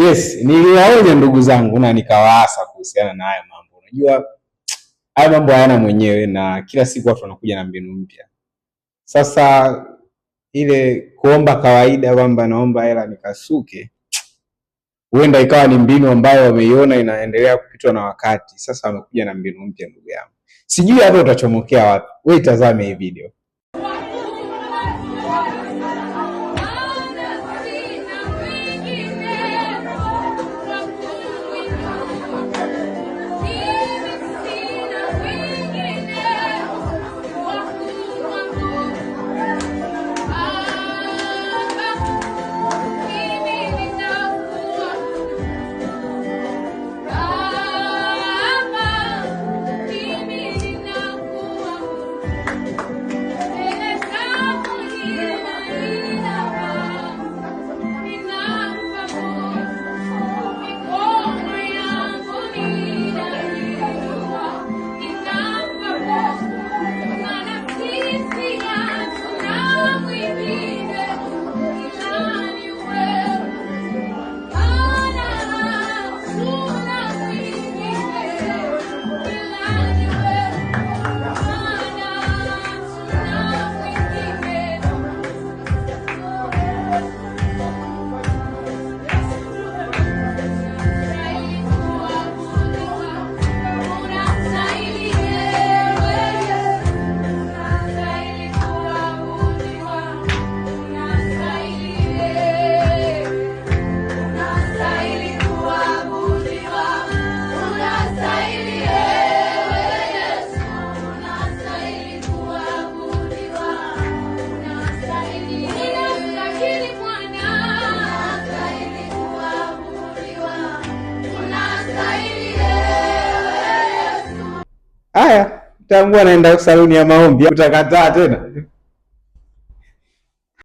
Yes, niliwaonya ndugu zangu na nikawaasa kuhusiana na haya mambo. Unajua haya mambo hayana mwenyewe na kila siku watu wanakuja na mbinu mpya. Sasa ile kuomba kawaida kwamba naomba hela nikasuke, huenda ikawa ni mbinu ambayo wameiona inaendelea kupitwa na wakati. Sasa wamekuja na mbinu mpya ndugu yangu. Sijui hata utachomokea wapi. Wewe tazame hii video. Haya, tangu anaenda saluni ya maombi utakataa tena?